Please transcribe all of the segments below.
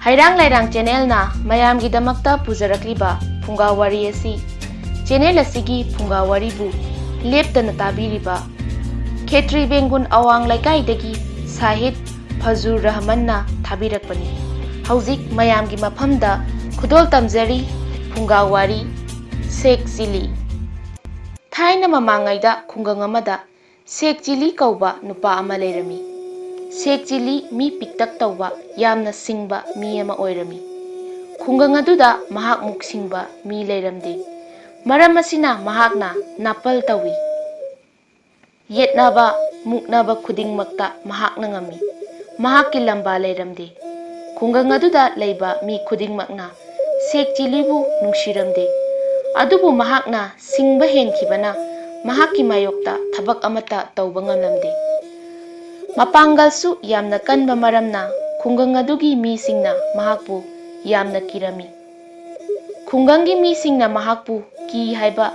Heirang Leirang channel na mayam gidamakta pujarakliba Phungga Wari asi channel asigi Phungga Wari bu leptana tabiriba Khetri Bengun awang laikai dagi Sahit Fazur Rahman na thabirakpani hauzik mayam gi mafamda khudol tamjari Phungga Wari Sheik Chili Thaina mamangaida khungang amada Sheik Chili kauba nupa ama leirami Sheik Chili mi piktak tauba yamna singba mi ama oirami khungang aduda mahak muk singba mi leiramde maram asina mahakna napal tawi yetnaba muknaba khudingmakta mahakna ngami mahakki lamba leiramde khungang aduda leiba mi khudingmakna Sheik Chili bu nungsiramde adubu mahakna singba henkibana mahakki mayokta thabak amata tauba ngamlamde Mapangalsu yamna kanba maramna khungang adugi misingna mahakpu yamna kirami khungangi misingna mahakpu ki haiba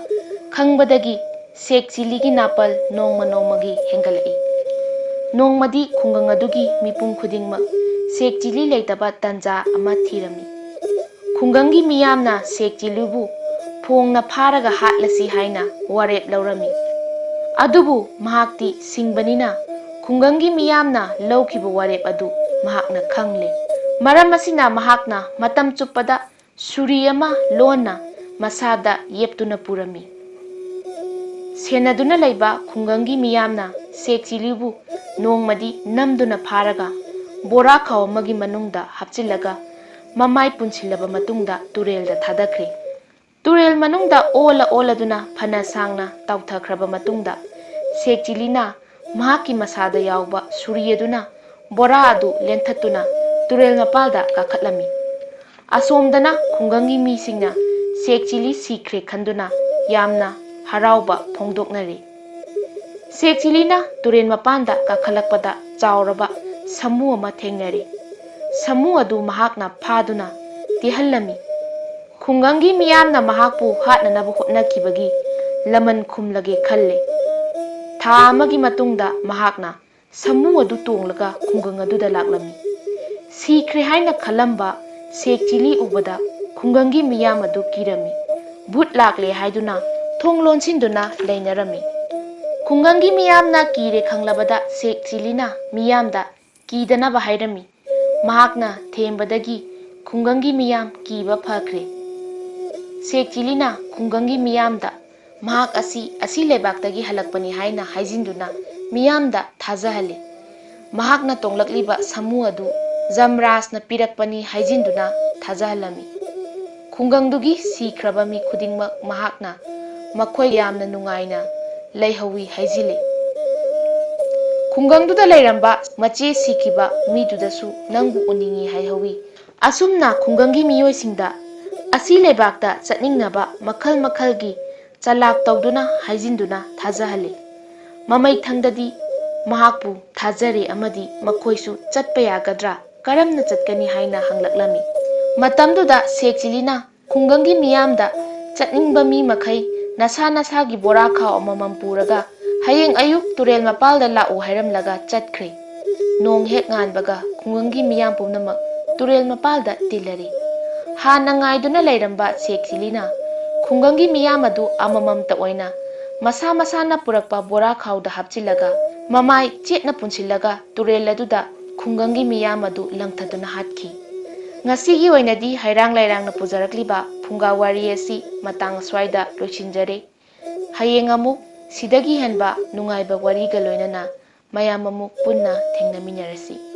khangbadagi Sheik Chili gi napal nongma nongmagi hengalai nongmadi khungang adugi mipum khudingmak Sheik Chili leitaba tanja ama thirami khungangi miyamna Sheik Chili bu phongna pharaga hatlasi haina warep laurami adubu mahakti singbanina khungangi miyamna lawkiba warep adu mahakna khangle maram asina mahakna matam chuppada suri ama lonna masada yeptuna purami senaduna leiba khungangi miyamna Sheik Chili bu nongmadi namduna pharaga bora khaw amagi manungda hapchilaga mamai punchilaba matungda turelda thadakhre turel manungda oladuna phana sangna tawthakraba matungda Sheik Chili na mahaki masada yauba suriyaduna bora adu lenthatuna turel mapalda kakhatlami asomdana khungangi misingna Sheik Chili sikre khanduna yamna harauba phongdoknari Sheik Chili na turel mapanda kakhalakpada chauraba samu ama thengnari samu adu mahakna phaduna tihallami khungangi miyamna mahakpu hatnanabu hotnakibagi laman khumlage khalle tha amagi matungda mahakna samu adu tonglaga khungang aduda laklami sikre haina khalamba Sheik Chili ubada khungangi miyam adu kirami bhut lakle haiduna thonglonsinduna leinarami khungangi miyamna kire khanglabada Sheik Chili na miyamda kidana ba hairami mahakna thembadagi khungangi miyam kiba phakre Sheik Chili na khungangi miyamda mahak asi lebaktagi halakpani haina haijinduna miyamda thajahale mahakna tonglakliba samu adu jamrasna pirakpani haijinduna thajahalami khungangdugi sikraba mi khudingmak mahakna makhoi yamna nungaina leihawi haijile khungangduda leiramba mache sikiba midudasu nangbu uningi haihawi asumna khungangi miyoisingda asi lebakta chatningnaba makhal makhalgi chalak tawduna haijinduna thajahale mamai thangdadi mahakpu thajare amadi makhoisu chatpa yagadra karamna chatkani haina hanglaklami matamduda Sheik Chili na khungangi miyamda chatningba mi makhai nasa gi bora khaw amamam puraga hayeng ayuk turel mapalda lau hairamlaga chatkhre nong hek nganbaga khungangi miyam pumnamak turel mapalda tilari hana ngaiduna leiramba Sheik Chili na khungangi miyam adu amamamta oina masa masana purakpa bora khawda hapchilaga mamai chetna punchilaga turel aduda khungangi miyam adu langthaduna hatkhi ngasigi oinadi Heirang Leirang na pujarakliba Phungga Wari asi matang swaida loisinjare hayeng amuk sidagi hanba nungaiba wariga loinana mayam amuk punna thengnaminarasi